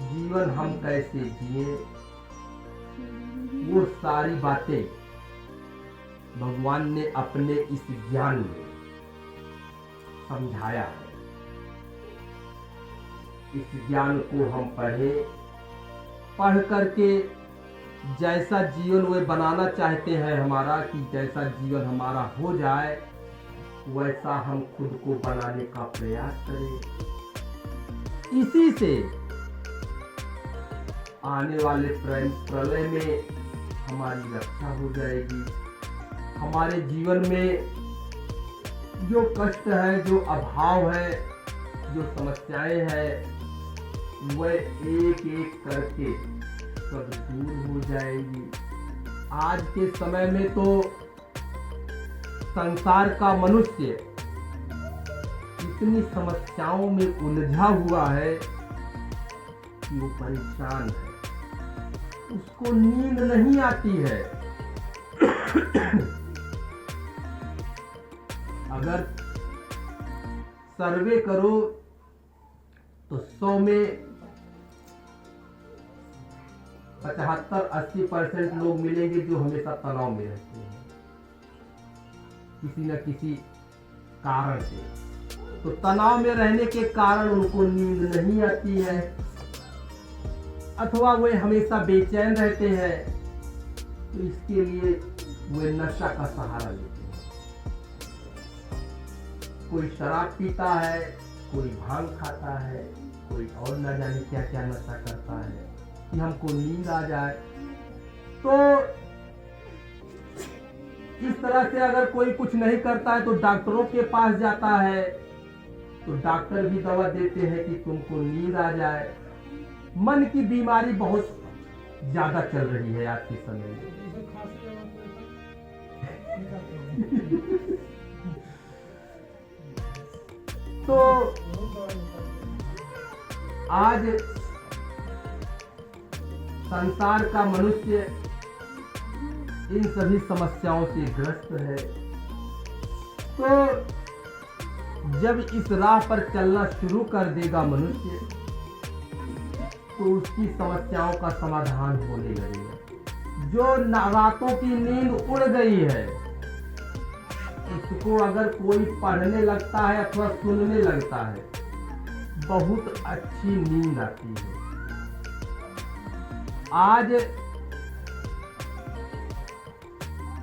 जीवन हम कैसे जिए, वो सारी बातें भगवान ने अपने इस ज्ञान में समझाया है। इस ज्ञान को हम पढ़ करके जैसा जीवन वे बनाना चाहते हैं हमारा, कि जैसा जीवन हमारा हो जाए वैसा हम खुद को बनाने का प्रयास करें। इसी से आने वाले प्रलय में हमारी रक्षा हो जाएगी। हमारे जीवन में जो कष्ट है, जो अभाव है, जो समस्याएं हैं, वह एक एक करके सब दूर हो जाएगी। आज के समय में तो संसार का मनुष्य इतनी समस्याओं में उलझा हुआ है कि वो परेशान है, उसको नींद नहीं आती है। अगर सर्वे करो तो 100 में 75-80% लोग मिलेंगे जो हमेशा तनाव में रहते हैं किसी न किसी कारण से। तो तनाव में रहने के कारण उनको नींद नहीं आती है, अथवा वे हमेशा बेचैन रहते हैं। तो इसके लिए वे नशा का सहारा लेते हैं। कोई शराब पीता है, कोई भांग खाता है, कोई और न जाने क्या क्या नशा करता है कि हमको नींद आ जाए। तो इस तरह से अगर कोई कुछ नहीं करता है तो डॉक्टरों के पास जाता है, तो डॉक्टर भी दवा देते हैं कि तुमको नींद आ जाए। मन की बीमारी बहुत ज्यादा चल रही है आज के समय में। तो आज संसार का मनुष्य इन सभी समस्याओं से ग्रस्त है। तो जब इस राह पर चलना शुरू कर देगा मनुष्य, तो उसकी समस्याओं का समाधान होने लगेगा। जो रातों की नींद उड़ गई है, उसको अगर कोई पढ़ने लगता है अथवा सुनने लगता है, बहुत अच्छी नींद आती है। आज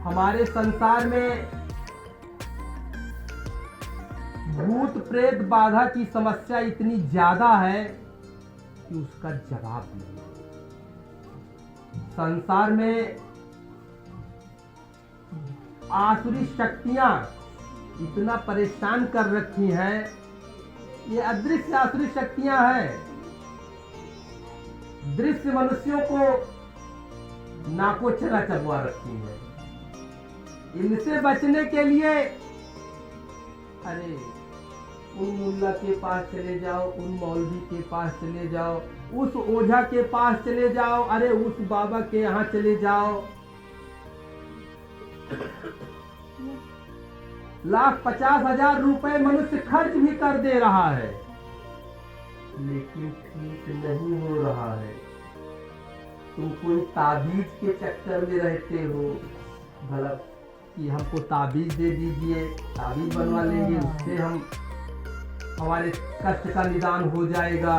हमारे संसार में भूत प्रेत बाधा की समस्या इतनी ज्यादा है कि उसका जवाब नहीं। संसार में आसुरी शक्तियां इतना परेशान कर रखी हैं, ये अदृश्य आसुरी शक्तियां हैं। दृश्य मनुष्यों को नाकोचरा चबवा रखी है। इनसे बचने के लिए अरे उन मुल्ला के पास चले जाओ, उन मौलवी के पास चले जाओ, उस ओझा के पास चले जाओ, अरे उस बाबा के यहाँ चले जाओ। लाख 50,000 रुपए मनुष्य खर्च भी कर दे रहा है, लेकिन ठीक नहीं हो रहा है। तुम कोई ताबीज के चक्कर में रहते हो, भला कि हमको ताबीज दे दीजिए, ताबीज बनवा लेंगे, उससे हम हमारे कष्ट का निदान हो जाएगा।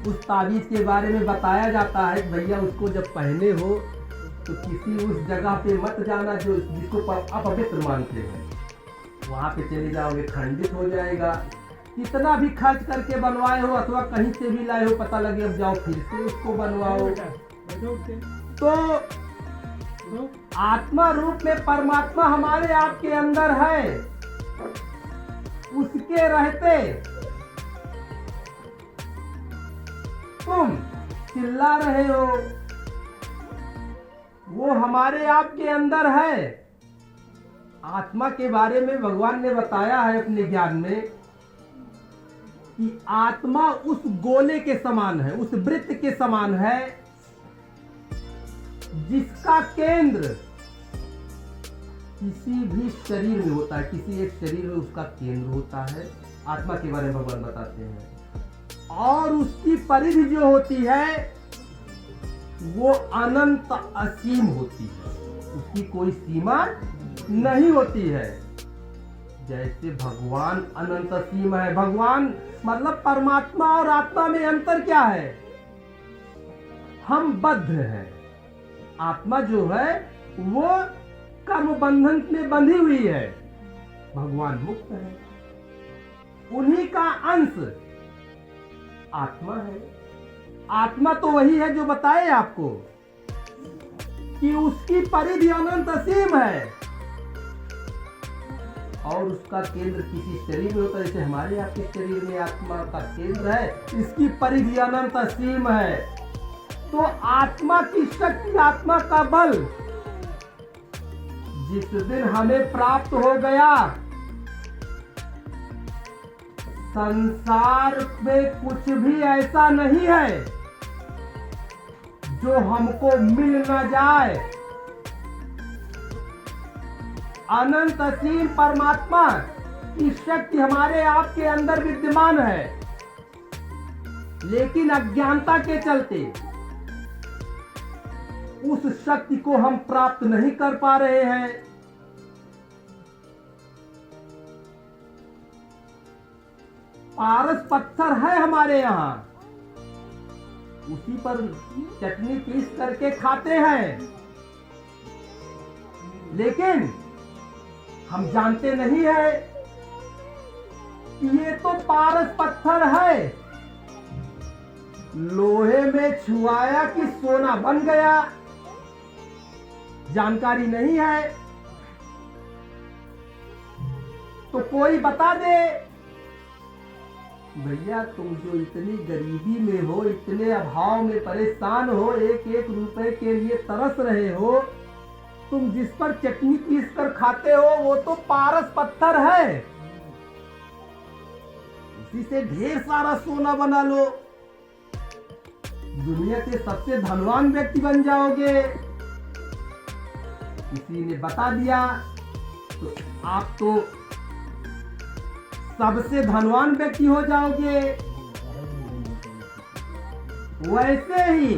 उस ताबीज के बारे में बताया जाता है, भैया उसको जब पहने हो तो किसी उस जगह पे मत जाना जो जिसको अपवित्र मानते हैं, वहां पे चले जाओगे खंडित हो जाएगा। कितना भी खर्च करके बनवाए हो अथवा कहीं से भी लाए हो, पता लगे अब जाओ फिर से उसको बनवाओ। तो आत्मा रूप में परमात्मा हमारे आपके अंदर है, उसके रहते तुम चिल्ला रहे हो, वो हमारे आपके अंदर है। आत्मा के बारे में भगवान ने बताया है अपने ज्ञान में कि आत्मा उस गोले के समान है, उस वृत्त के समान है जिसका केंद्र किसी भी शरीर में होता है, किसी एक शरीर में उसका केंद्र होता है। आत्मा के बारे में भगवान बताते हैं। और उसकी परिधि जो होती है वो अनंत असीम होती है, उसकी कोई सीमा नहीं होती है। जैसे भगवान अनंत असीम है। भगवान मतलब परमात्मा और आत्मा में अंतर क्या है? हम बद्ध हैं, आत्मा जो है वो कर्म बंधन में बंधी हुई है, भगवान मुक्त है। उन्हीं का अंश आत्मा है। आत्मा तो वही है जो बताए आपको कि उसकी परिधि अनंत असीम है और उसका केंद्र किसी शरीर में होता है। जैसे हमारे आपके शरीर में आत्मा का केंद्र है, इसकी परिधि अनंत असीम है। तो आत्मा की शक्ति, आत्मा का बल जिस दिन हमें प्राप्त हो गया, संसार में कुछ भी ऐसा नहीं है जो हमको मिल न जाए। अनंत असीम परमात्मा की शक्ति हमारे आपके अंदर विद्यमान है, लेकिन अज्ञानता के चलते उस शक्ति को हम प्राप्त नहीं कर पा रहे हैं। पारस पत्थर है हमारे यहाँ, उसी पर चटनी पीस करके खाते हैं, लेकिन हम जानते नहीं है कि ये तो पारस पत्थर है। लोहे में छुआया कि सोना बन गया, जानकारी नहीं है। तो कोई बता दे, भैया तुम जो इतनी गरीबी में हो, इतने अभाव में परेशान हो, एक एक रुपए के लिए तरस रहे हो, तुम जिस पर चटनी पीस कर खाते हो वो तो पारस पत्थर है, उसी से ढेर सारा सोना बना लो, दुनिया के सबसे धनवान व्यक्ति बन जाओगे। किसी ने बता दिया तो आप तो सबसे धनवान व्यक्ति हो जाओगे। वैसे ही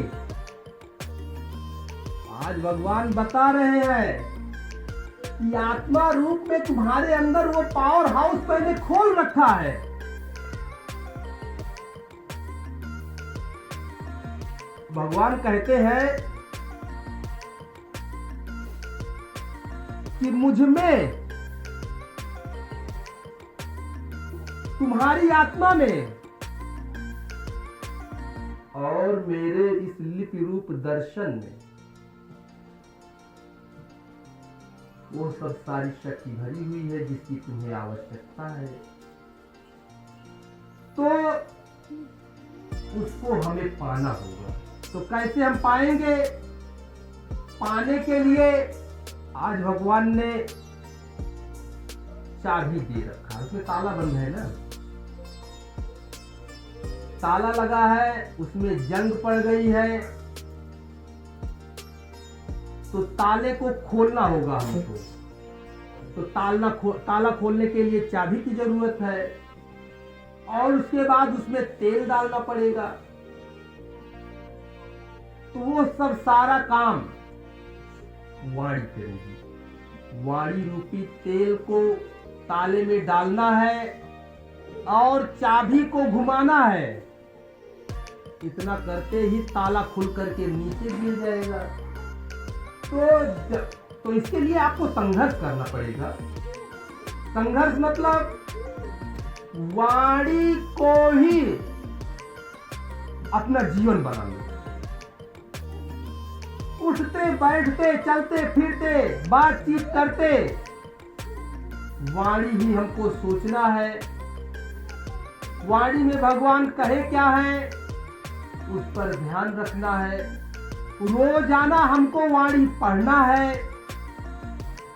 आज भगवान बता रहे हैं कि आत्मा रूप में तुम्हारे अंदर वो पावर हाउस पहले खोल रखा है। भगवान कहते हैं कि मुझ में, तुम्हारी आत्मा में और मेरे इस लिपि रूप दर्शन में वो सब सारी शक्ति भरी हुई है जिसकी तुम्हें आवश्यकता है। तो उसको हमें पाना होगा। तो कैसे हम पाएंगे? पाने के लिए आज भगवान ने चाबी दे रखा है, उसमें ताला बंद है ना, ताला लगा है, उसमें जंग पड़ गई है, तो ताले को खोलना होगा हमको। तो ताला खोलने के लिए चाबी की जरूरत है और उसके बाद उसमें तेल डालना पड़ेगा। तो वो सब सारा काम वाणी करेगी। वाणी रूपी तेल को ताले में डालना है और चाबी को घुमाना है। इतना करते ही ताला खुल करके नीचे गिर जाएगा। तो इसके लिए आपको संघर्ष करना पड़ेगा। संघर्ष मतलब वाणी को ही अपना जीवन बना लो। उठते बैठते चलते फिरते बातचीत करते वाणी ही हमको सोचना है। वाणी में भगवान कहे क्या है उस पर ध्यान रखना है। रोजाना हमको वाणी पढ़ना है,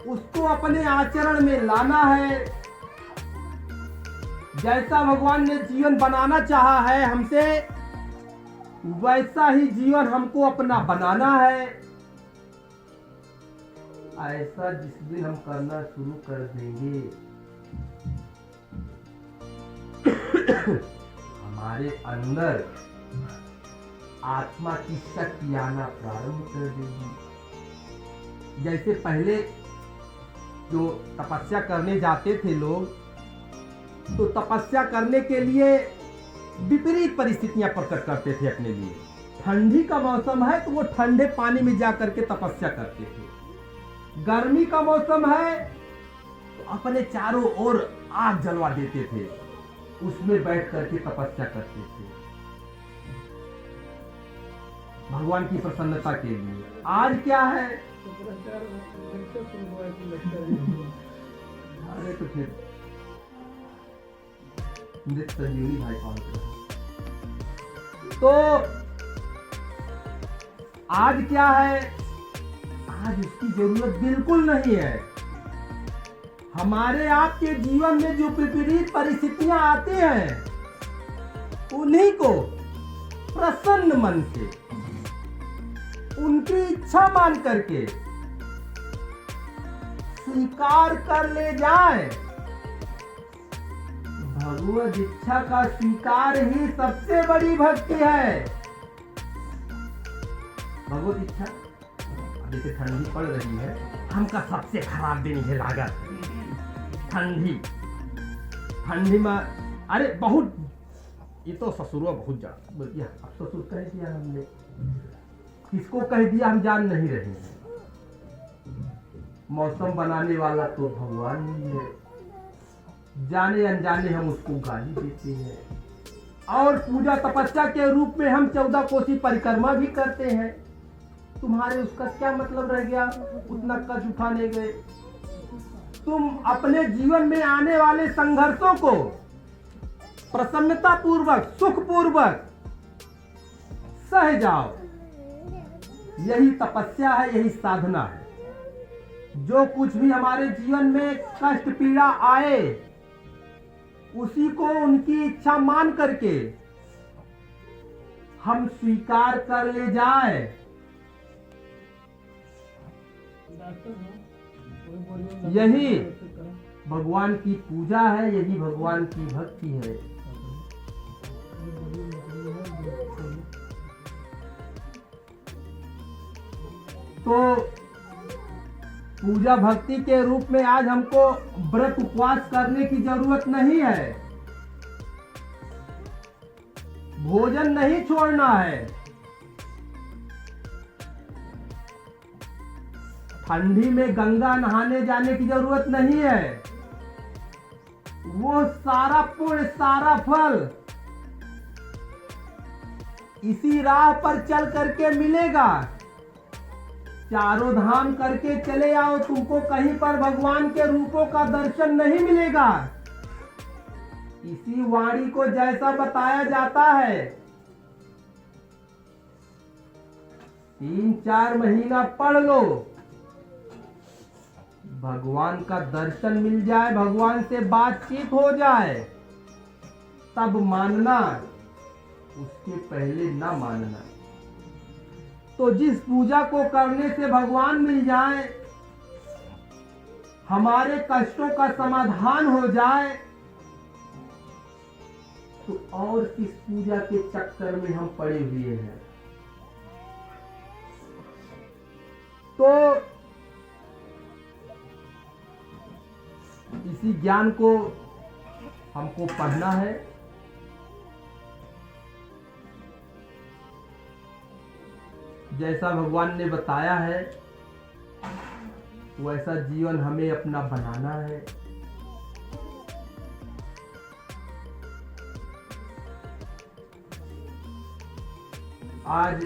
उसको अपने आचरण में लाना है। जैसा भगवान ने जीवन बनाना चाहा है हमसे, वैसा ही जीवन हमको अपना बनाना है। ऐसा जिस दिन हम करना शुरू कर देंगे हमारे अंदर आत्मा की शक्ति आना प्रारंभ कर देगी। जैसे पहले जो तपस्या करने जाते थे लोग, तो तपस्या करने के लिए विपरीत परिस्थितियां प्रकट करते थे अपने लिए। ठंडी का मौसम है तो वो ठंडे पानी में जा करके तपस्या करते थे। गर्मी का मौसम है तो अपने चारों ओर आग जलवा देते थे, उसमें बैठ करके तपस्या करते थे भगवान की प्रसन्नता के लिए। आज क्या है? अरे तो फिर संजीवनी भाई कौन सा? तो आज क्या है? आज उसकी जरूरत बिल्कुल नहीं है। हमारे आपके जीवन में जो विपरीत परिस्थितियां आती हैं, उन्हीं को प्रसन्न मन से, उनकी इच्छा मान करके स्वीकार कर ले जाए। भगवद इच्छा का स्वीकार ही सबसे बड़ी भक्ति है। भगवद इच्छा, जैसे ठंडी पड़ रही है, हमका सबसे खराब दिन है लागत ठंडी में। अरे बहुत, ये तो ससुरवा बहुत ज्यादा बोल दिया। अब ससुर कह दिया हमने, किसको कह दिया हम जान नहीं रहे हैं। मौसम बनाने वाला तो भगवान ही है। जाने अनजाने हम उसको गाली देते हैं और पूजा तपस्या के रूप में हम 14 कोसी परिक्रमा भी करते हैं। तुम्हारे उसका क्या मतलब रह गया? उतना कष्ट उठाने गए। तुम अपने जीवन में आने वाले संघर्षों को प्रसन्नता पूर्वक, सुख पूर्वक सह जाओ। यही तपस्या है, यही साधना है। जो कुछ भी हमारे जीवन में कष्ट पीड़ा आए, उसी को उनकी इच्छा मान करके हम स्वीकार कर ले जाए। यही भगवान की पूजा है, यही भगवान की भक्ति है। तो पूजा भक्ति के रूप में आज हमको व्रत उपवास करने की जरूरत नहीं है, भोजन नहीं छोड़ना है। ठंडी में गंगा नहाने जाने की जरूरत नहीं है, वो सारा पुण्य सारा फल इसी राह पर चल करके मिलेगा। चारों धाम करके चले आओ, तुमको कहीं पर भगवान के रूपों का दर्शन नहीं मिलेगा। इसी वाणी को जैसा बताया जाता है, 3-4 महीना पढ़ लो, भगवान का दर्शन मिल जाए, भगवान से बातचीत हो जाए, तब मानना, उसके पहले ना मानना। तो जिस पूजा को करने से भगवान मिल जाए, हमारे कष्टों का समाधान हो जाए, तो और किस पूजा के चक्कर में हम पड़े हुए हैं। तो इसी ज्ञान को हमको पढ़ना है। जैसा भगवान ने बताया है वैसा जीवन हमें अपना बनाना है। आज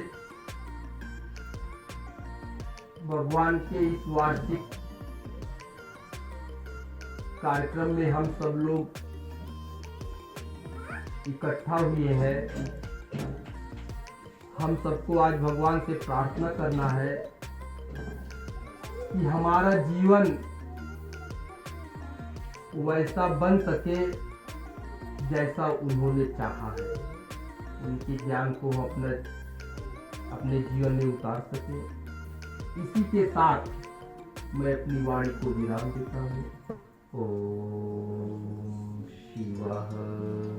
भगवान के इस वार्षिक कार्यक्रम में हम सब लोग इकट्ठा हुए हैं। हम सबको आज भगवान से प्रार्थना करना है कि हमारा जीवन वैसा बन सके जैसा उन्होंने चाहा है, उनके ज्ञान को हम अपने जीवन में उतार सके। इसी के साथ मैं अपनी वाणी को विराम देता हूँ। ओम शिवाय।